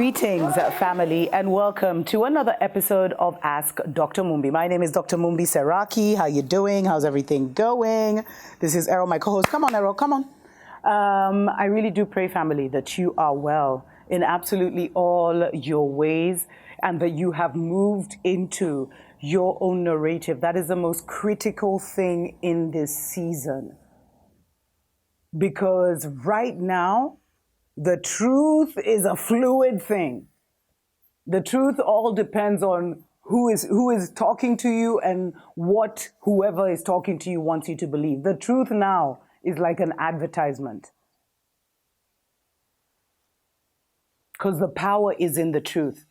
Greetings, family, and welcome to another episode of Ask Dr. Mumbi. My name is Dr. Mumbi Seraki. How you doing? How's everything going? This is Errol, my co-host. Come on, Errol, come on. I really do pray, family, that you are well in absolutely all your ways and that you have moved into your own narrative. That is the most critical thing in this season. Because right now, the truth is a fluid thing. The truth all depends on who is talking to you and what whoever is talking to you wants you to believe. The truth now is like an advertisement. Because the power is in the truth.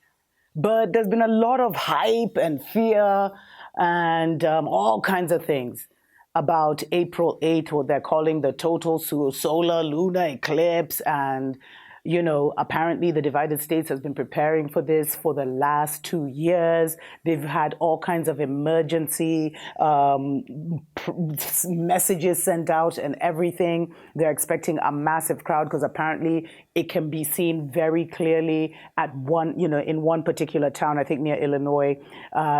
But there's been a lot of hype and fear and all kinds of things about April 8th, what they're calling the total solar lunar eclipse. And, you know, apparently the divided states has been preparing for this for the last 2 years. They've had all kinds of emergency messages sent out and everything. They're expecting a massive crowd because apparently it can be seen very clearly at in one particular town, I think near Illinois,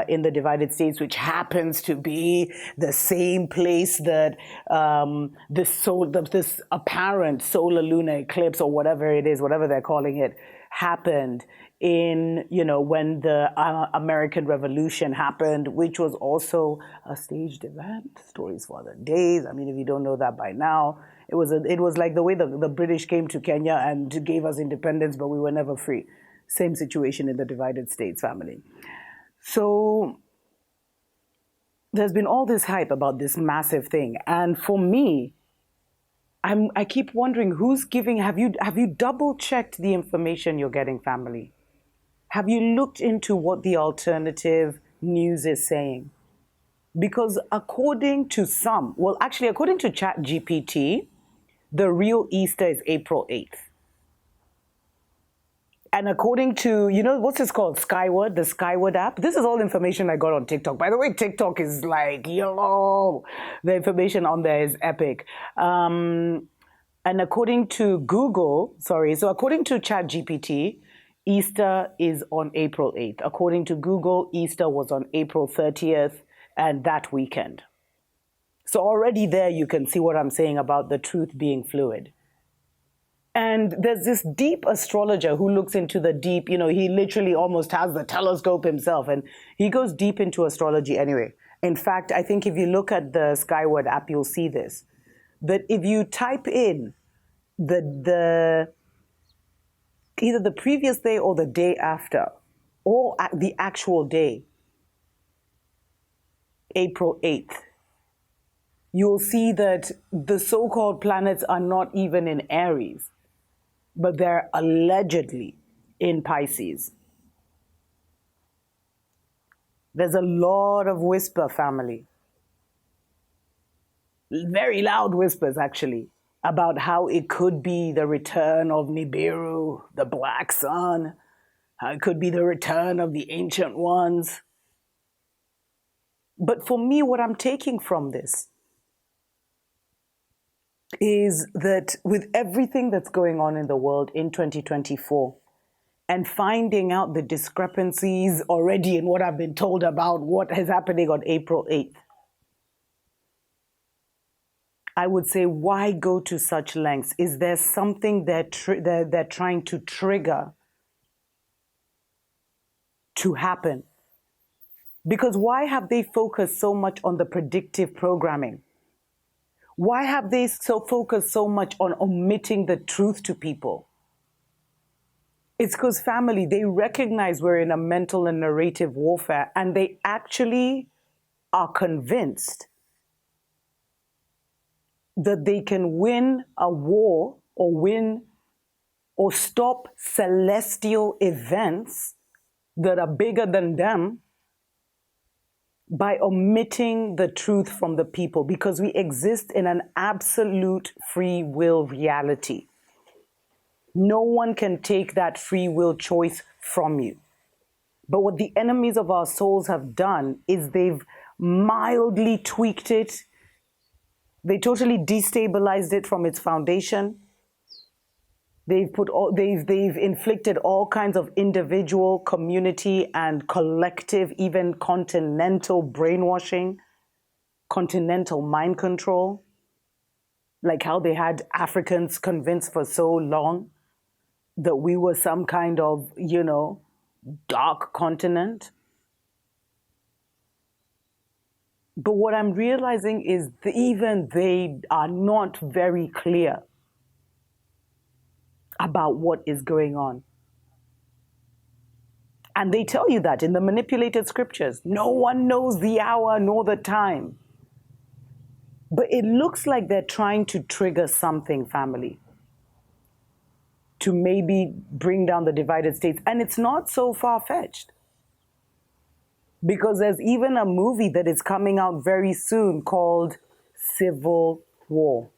in the divided states, which happens to be the same place that this apparent solar lunar eclipse or whatever it is, whatever they're calling it, happened in, when the American Revolution happened, which was also a staged event. Stories for other days. I mean, if you don't know that by now, it was like the way the British came to Kenya and gave us independence, but we were never free. Same situation in the divided states, family. So there's been all this hype about this massive thing. And for me, I keep wondering who's giving, have you double checked the information you're getting, family? Have you looked into what the alternative news is saying? Because according to according to ChatGPT, the real Easter is April 8th. And according to, what's this called? Skyward, the Skyward app. This is all information I got on TikTok. By the way, TikTok is like, the information on there is epic. And according to according to ChatGPT, Easter is on April 8th. According to Google, Easter was on April 30th and that weekend. So already there you can see what I'm saying about the truth being fluid. And there's this deep astrologer who looks into the deep, he literally almost has the telescope himself and he goes deep into astrology anyway. In fact, I think if you look at the Skyward app, you'll see this, that if you type in either the previous day or the day after, or the actual day, April 8th, you'll see that the so-called planets are not even in Aries, but they're allegedly in Pisces. There's a lot of whisper, family. Very loud whispers, actually, about how it could be the return of Nibiru, the Black Sun, how it could be the return of the Ancient Ones. But for me, what I'm taking from this is that with everything that's going on in the world in 2024 and finding out the discrepancies already in what I've been told about what is happening on April 8th, I would say, why go to such lengths? Is there something they're trying to trigger to happen? Because why have they focused so much on the predictive programming? Why have they focused so much on omitting the truth to people? It's because, family, they recognize we're in a mental and narrative warfare, and they actually are convinced that they can win a war or stop celestial events that are bigger than them by omitting the truth from the people, because we exist in an absolute free will reality. No one can take that free will choice from you. But what the enemies of our souls have done is they've mildly tweaked it. They totally destabilized it from its foundation. They've inflicted all kinds of individual, community, and collective, even continental brainwashing, continental mind control, like how they had Africans convinced for so long that we were some kind of, dark continent. But what I'm realizing is even they are not very clear about what is going on. And they tell you that in the manipulated scriptures. No one knows the hour nor the time. But it looks like they're trying to trigger something, family, to maybe bring down the divided states. And it's not so far-fetched. Because there's even a movie that is coming out very soon called Civil War,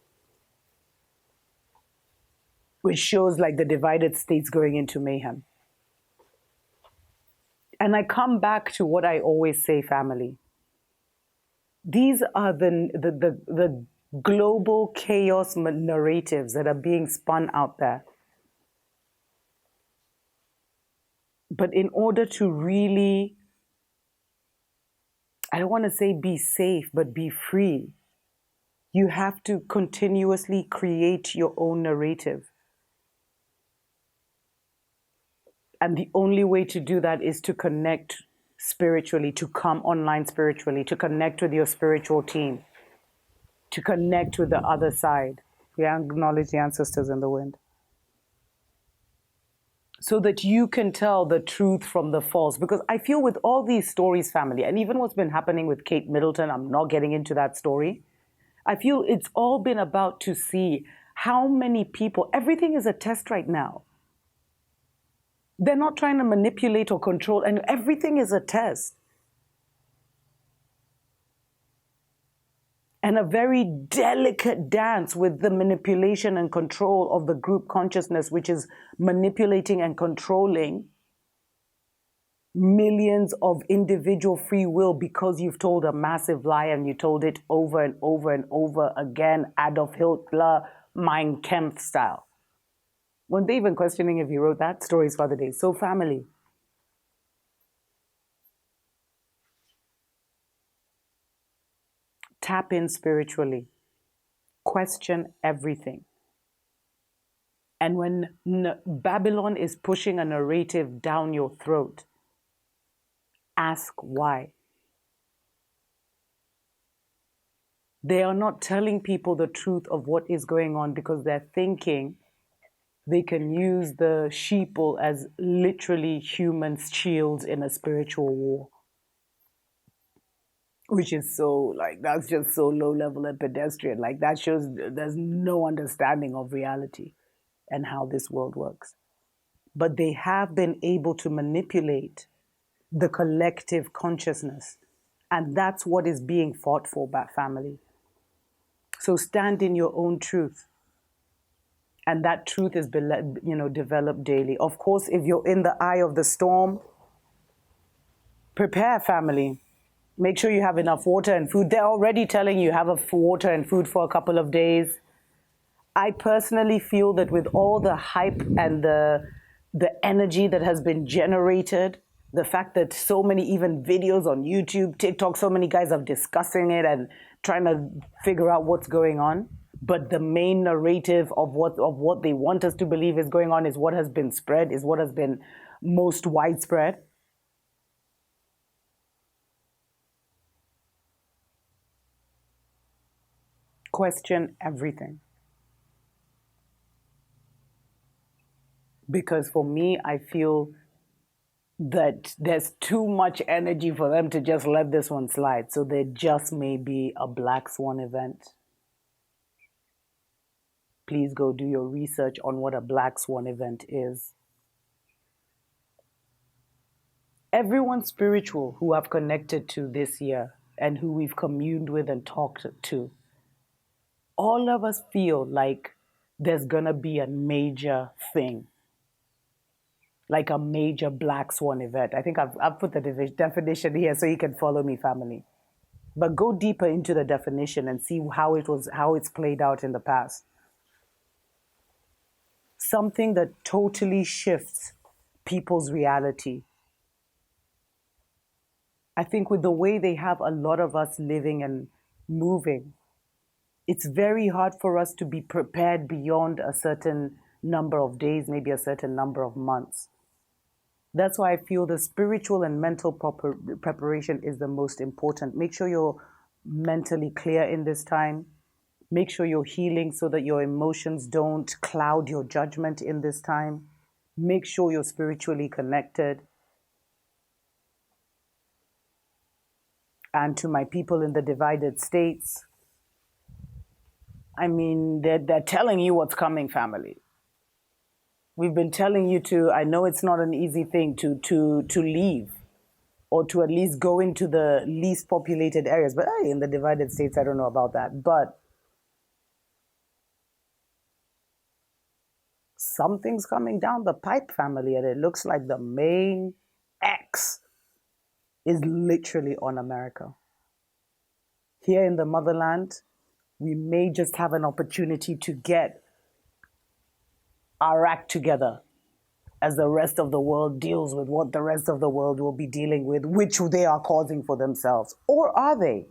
which shows like the divided states going into mayhem. And I come back to what I always say, family. These are the global chaos narratives that are being spun out there. But in order to really, I don't want to say be safe, but be free, you have to continuously create your own narrative. And the only way to do that is to connect spiritually, to come online spiritually, to connect with your spiritual team, to connect with the other side. We acknowledge the ancestors in the wind. So that you can tell the truth from the false. Because I feel with all these stories, family, and even what's been happening with Kate Middleton, I'm not getting into that story. I feel it's all been about to see how many people, everything is a test right now. They're not trying to manipulate or control, and everything is a test. And a very delicate dance with the manipulation and control of the group consciousness, which is manipulating and controlling millions of individual free will because you've told a massive lie and you told it over and over and over again, Adolf Hitler, Mein Kampf style. Weren't they even questioning if he wrote that? Stories for the day. So family, tap in spiritually. Question everything. And when Babylon is pushing a narrative down your throat, ask why. They are not telling people the truth of what is going on because they're thinking they can use the sheeple as literally human shields in a spiritual war. Which is so, that's just so low level and pedestrian. That shows there's no understanding of reality and how this world works. But they have been able to manipulate the collective consciousness. And that's what is being fought for by family. So stand in your own truth. And that truth is, developed daily. Of course, if you're in the eye of the storm, prepare, family. Make sure you have enough water and food. They're already telling you have water and food for a couple of days. I personally feel that with all the hype and the energy that has been generated, the fact that so many even videos on YouTube, TikTok, so many guys are discussing it and trying to figure out what's going on. But the main narrative of what they want us to believe is going on is what has been spread, is what has been most widespread. Question everything. Because for me, I feel that there's too much energy for them to just let this one slide. So there just may be a black swan event. Please go do your research on what a black swan event is. Everyone spiritual who I've connected to this year and who we've communed with and talked to, all of us feel like there's gonna be a major thing, like a major black swan event. I think I've put the definition here so you can follow me, family. But go deeper into the definition and see how it's played out in the past. something that totally shifts people's reality. I think with the way they have a lot of us living and moving, it's very hard for us to be prepared beyond a certain number of days, maybe a certain number of months. That's why I feel the spiritual and mental preparation is the most important. Make sure you're mentally clear in this time. Make sure you're healing so that your emotions don't cloud your judgment in this time. Make sure you're spiritually connected. And to my people in the divided states, I mean, they're telling you what's coming, family. We've been telling you to, I know it's not an easy thing to leave or to at least go into the least populated areas. But hey, in the divided states, I don't know about that. But something's coming down the pipe, family, and it looks like the main X is literally on America. Here in the motherland, we may just have an opportunity to get our act together as the rest of the world deals with what the rest of the world will be dealing with, which they are causing for themselves. Or are they?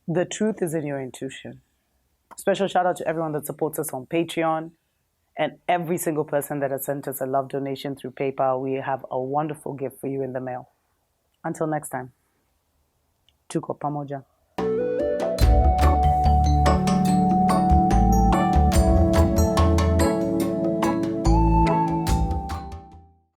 The truth is in your intuition. Special shout out to everyone that supports us on Patreon and every single person that has sent us a love donation through PayPal. We have a wonderful gift for you in the mail. Until next time, tuko pamoja.